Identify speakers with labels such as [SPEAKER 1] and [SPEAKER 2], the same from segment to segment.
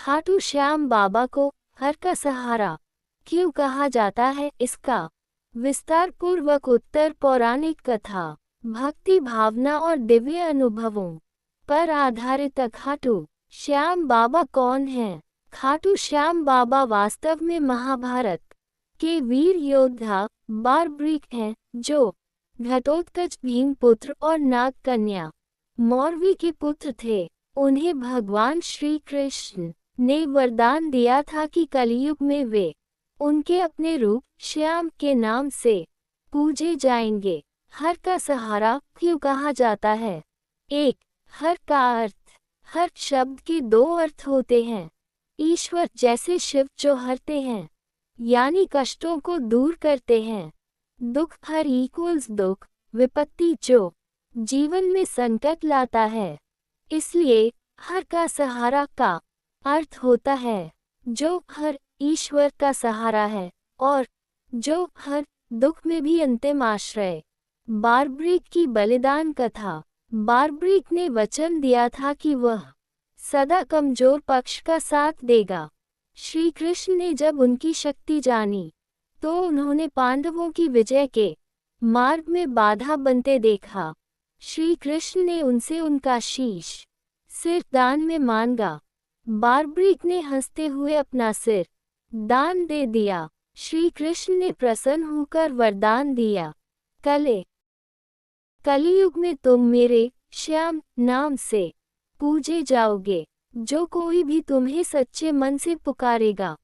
[SPEAKER 1] खाटू श्याम बाबा को हर का सहारा क्यों कहा जाता है, इसका विस्तार पूर्वक उत्तर पौराणिक कथा, भक्ति भावना और दिव्य अनुभवों पर आधारित। खाटू श्याम बाबा कौन है? खाटू श्याम बाबा वास्तव में महाभारत के वीर योद्धा बारब्रीक हैं, जो घटोत्कच भीमपुत्र और नाग कन्या मौरवी के पुत्र थे। उन्हें भगवान श्री कृष्ण ने वरदान दिया था कि कलयुग में वे उनके अपने रूप श्याम के नाम से पूजे जाएंगे। हर का सहारा क्यों कहा जाता है? एक, हर का अर्थ। हर शब्द के दो अर्थ होते हैं। ईश्वर जैसे शिव जो हरते हैं, यानी कष्टों को दूर करते हैं। दुख हर इक्वल्स दुख, विपत्ति जो जीवन में संकट लाता है। इसलिए हर का सहारा का अर्थ होता है जो हर ईश्वर का सहारा है और जो हर दुख में भी अंतिम आश्रय। बारब्रीक की बलिदान कथा। बारब्रीक ने वचन दिया था कि वह सदा कमजोर पक्ष का साथ देगा। श्री कृष्ण ने जब उनकी शक्ति जानी तो उन्होंने पांडवों की विजय के मार्ग में बाधा बनते देखा। श्री कृष्ण ने उनसे उनका शीश सिर दान में मांगा। बारब्रीक ने हंसते हुए अपना सिर दान दे दिया। श्री कृष्ण ने प्रसन्न होकर वरदान दिया, कलियुग में तुम मेरे श्याम नाम से पूजे जाओगे। जो कोई भी तुम्हें सच्चे मन से पुकारेगा,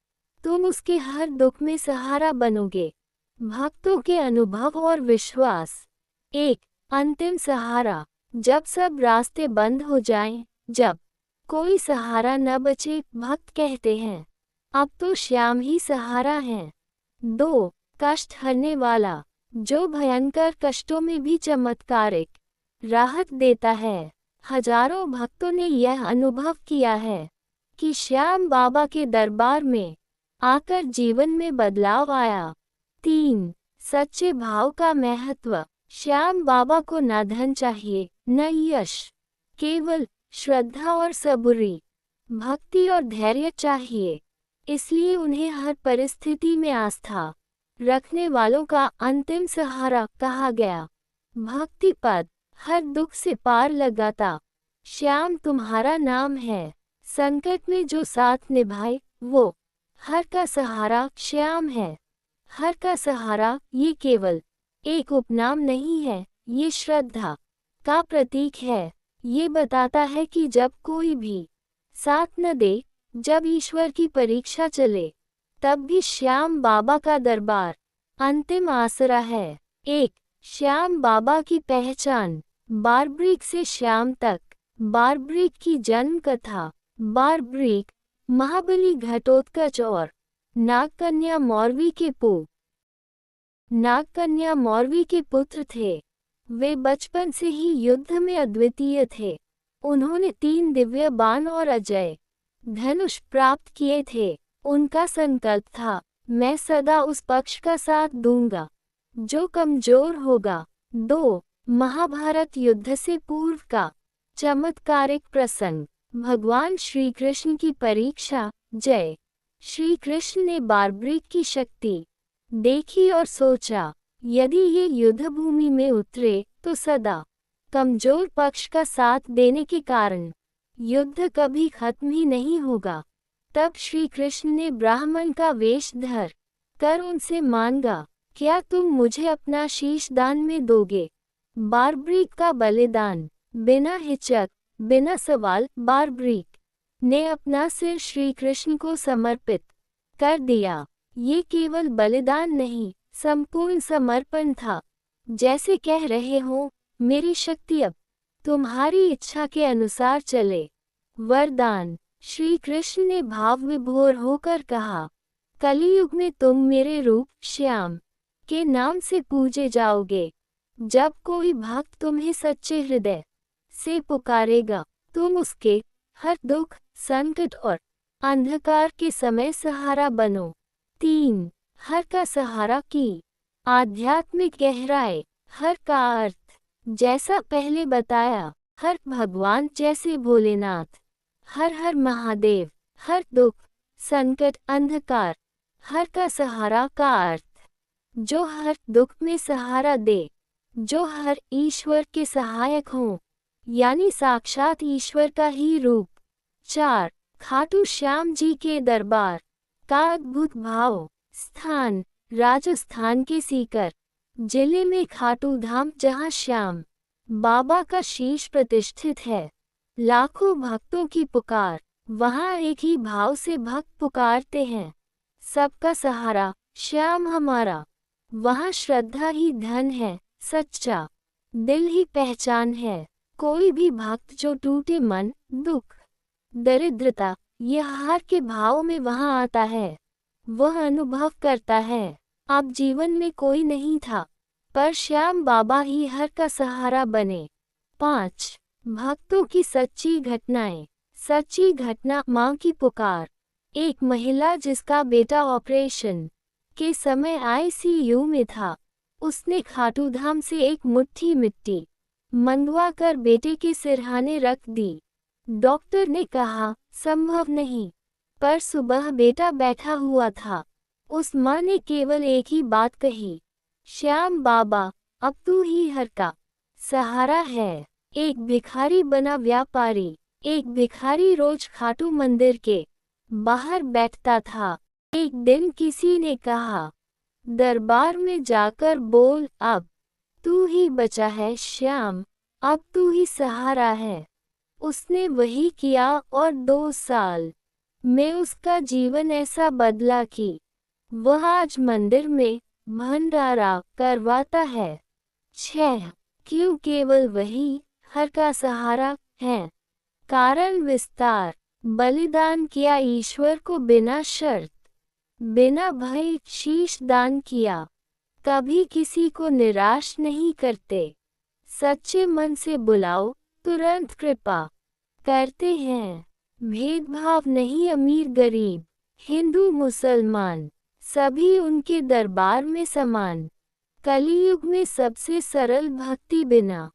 [SPEAKER 1] तुम उसके हर दुख में सहारा बनोगे। भक्तों के अनुभव और विश्वास। एक, अंतिम सहारा। जब सब रास्ते बंद हो जाएं, जब कोई सहारा न बचे, भक्त कहते हैं अब तो श्याम ही सहारा है। दो, कष्ट हरने वाला। जो भयंकर कष्टों में भी चमत्कारिक राहत देता है। हजारों भक्तों ने यह अनुभव किया है कि श्याम बाबा के दरबार में आकर जीवन में बदलाव आया। तीन, सच्चे भाव का महत्व। श्याम बाबा को न धन चाहिए, न यश, केवल श्रद्धा और सबूरी, भक्ति और धैर्य चाहिए। इसलिए उन्हें हर परिस्थिति में आस्था रखने वालों का अंतिम सहारा कहा गया। भक्ति पद। हर दुख से पार लगाता श्याम तुम्हारा नाम है। संकट में जो साथ निभाए वो हर का सहारा श्याम है। हर का सहारा ये केवल एक उपनाम नहीं है, ये श्रद्धा का प्रतीक है। ये बताता है कि जब कोई भी साथ न दे, जब ईश्वर की परीक्षा चले, तब भी श्याम बाबा का दरबार अंतिम आसरा है। एक, श्याम बाबा की पहचान। बारब्रीक से श्याम तक। बारब्रीक की जन्म कथा। बारब्रीक महाबली घटोत्कच और नागकन्या मौरवी के पुत्र थे। वे बचपन से ही युद्ध में अद्वितीय थे। उन्होंने 3 दिव्य बाण और अजय धनुष प्राप्त किए थे। उनका संकल्प था, मैं सदा उस पक्ष का साथ दूंगा जो कमजोर होगा। 2, महाभारत युद्ध से पूर्व का चमत्कारिक प्रसंग। भगवान श्री कृष्ण की परीक्षा। जय श्री कृष्ण ने बारब्रीक की शक्ति देखी और सोचा, यदि ये युद्ध भूमि में उतरे तो सदा कमजोर पक्ष का साथ देने के कारण युद्ध कभी खत्म ही नहीं होगा। तब श्री कृष्ण ने ब्राह्मण का वेश धर कर उनसे मांगा, क्या तुम मुझे अपना शीश दान में दोगे? बारब्रीक का बलिदान। बिना हिचक, बिना सवाल बारब्रीक ने अपना सिर श्री कृष्ण को समर्पित कर दिया। ये केवल बलिदान नहीं, संपूर्ण समर्पण था। जैसे कह रहे हो, मेरी शक्ति अब तुम्हारी इच्छा के अनुसार चले। वरदान। श्री कृष्ण ने भाव विभोर होकर कहा, कलियुग में तुम मेरे रूप श्याम के नाम से पूजे जाओगे। जब कोई भक्त तुम्हें सच्चे हृदय से पुकारेगा, तुम उसके हर दुख, संकट और अंधकार के समय सहारा बनो। 3, हर का सहारा की आध्यात्मिक गहराई। हर का अर्थ, जैसा पहले बताया, हर भगवान जैसे भोलेनाथ, हर हर महादेव, हर दुख, संकट, अंधकार, हर का सहारा का अर्थ, जो हर दुख में सहारा दे, जो हर ईश्वर के सहायक हों, यानी साक्षात ईश्वर का ही रूप। 4. खाटू श्याम जी के दरबार का अद्भुत भाव। स्थान राजस्थान के सीकर जिले में खाटू धाम, जहाँ श्याम बाबा का शीश प्रतिष्ठित है। लाखों भक्तों की पुकार, वहाँ एक ही भाव से भक्त पुकारते हैं, सबका सहारा श्याम हमारा। वहाँ श्रद्धा ही धन है, सच्चा दिल ही पहचान है। कोई भी भक्त जो टूटे मन, दुख, दरिद्रता या हार के भाव में वहाँ आता है, वह अनुभव करता है अब जीवन में कोई नहीं था, पर श्याम बाबा ही हर का सहारा बने। 5. भक्तों की सच्ची घटनाएं। सच्ची घटना, माँ की पुकार। एक महिला जिसका बेटा ऑपरेशन के समय आईसीयू में था, उसने खाटू धाम से एक मुट्ठी मिट्टी मंगवा कर बेटे के सिरहाने रख दी। डॉक्टर ने कहा संभव नहीं, पर सुबह बेटा बैठा हुआ था। उस माँ ने केवल एक ही बात कही, श्याम बाबा अब तू ही हर का सहारा है। एक भिखारी बना व्यापारी। एक भिखारी रोज खाटू मंदिर के बाहर बैठता था। एक दिन किसी ने कहा, दरबार में जाकर बोल, अब तू ही बचा है श्याम, अब तू ही सहारा है। उसने वही किया और 2 साल में उसका जीवन ऐसा बदला कि वह आज मंदिर में भंडारा करवाता है। 6. क्यों केवल वही हर का सहारा है? कारण विस्तार। बलिदान किया ईश्वर को बिना शर्त, बिना भय शीश दान किया। कभी किसी को निराश नहीं करते, सच्चे मन से बुलाओ तुरंत कृपा करते हैं। भेदभाव नहीं, अमीर गरीब, हिंदू मुसलमान, सभी उनके दरबार में समान। कलियुग में सबसे सरल भक्ति, बिना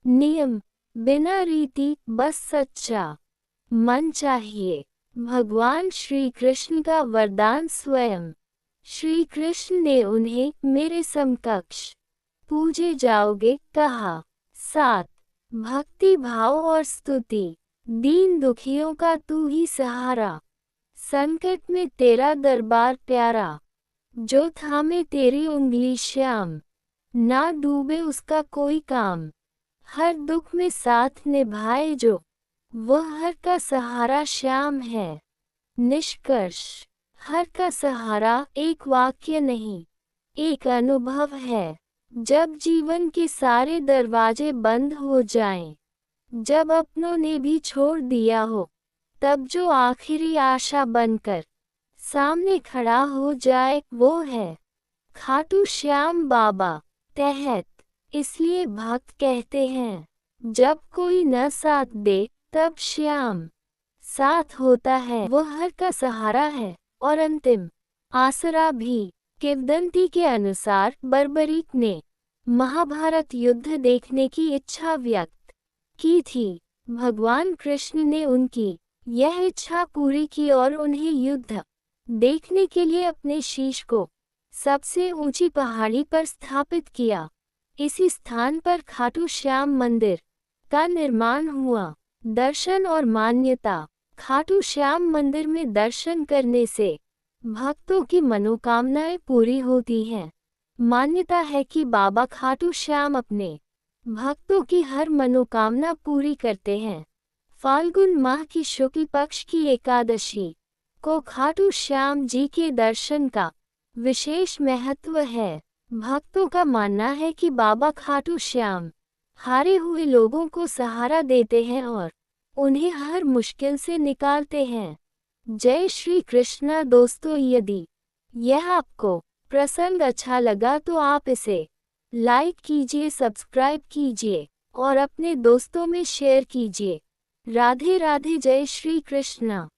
[SPEAKER 1] नियम, बिना रीति, बस सच्चा मन चाहिए। भगवान श्री कृष्ण का वरदान स्वयं श्री कृष्ण ने उन्हें मेरे समकक्ष पूजे जाओगे कहा। 7. भक्ति भाव और स्तुति। दीन दुखियों का तू ही सहारा, संकट में तेरा दरबार प्यारा। जो थामे तेरी उंगली श्याम, ना डूबे उसका कोई काम। हर दुख में साथ निभाए जो, वह हर का सहारा श्याम है। निष्कर्ष, हर का सहारा एक वाक्य नहीं, एक अनुभव है। जब जीवन के सारे दरवाजे बंद हो जाएं, जब अपनों ने भी छोड़ दिया हो, तब जो आखिरी आशा बनकर सामने खड़ा हो जाए, वो है खाटू श्याम बाबा। तहत इसलिए भक्त कहते हैं, जब कोई न साथ दे तब श्याम साथ होता है, वो हर का सहारा है और अंतिम आसरा भी। किंवदंती के अनुसार बर्बरीक ने महाभारत युद्ध देखने की इच्छा व्यक्त की थी। भगवान कृष्ण ने उनकी यह इच्छा पूरी की और उन्हें युद्ध देखने के लिए अपने शीश को सबसे ऊंची पहाड़ी पर स्थापित किया। इसी स्थान पर खाटू श्याम मंदिर का निर्माण हुआ। दर्शन और मान्यता। खाटू श्याम मंदिर में दर्शन करने से भक्तों की मनोकामनाएं पूरी होती हैं। मान्यता है कि बाबा खाटू श्याम अपने भक्तों की हर मनोकामना पूरी करते हैं। फाल्गुन माह की शुक्ल पक्ष की एकादशी को खाटू श्याम जी के दर्शन का विशेष महत्व है। भक्तों का मानना है कि बाबा खाटू श्याम हारे हुए लोगों को सहारा देते हैं और उन्हें हर मुश्किल से निकालते हैं। जय श्री कृष्णा। दोस्तों, यदि यह आपको प्रसंग अच्छा लगा तो आप इसे लाइक कीजिए, सब्सक्राइब कीजिए और अपने दोस्तों में शेयर कीजिए। राधे राधे। जय श्री कृष्णा।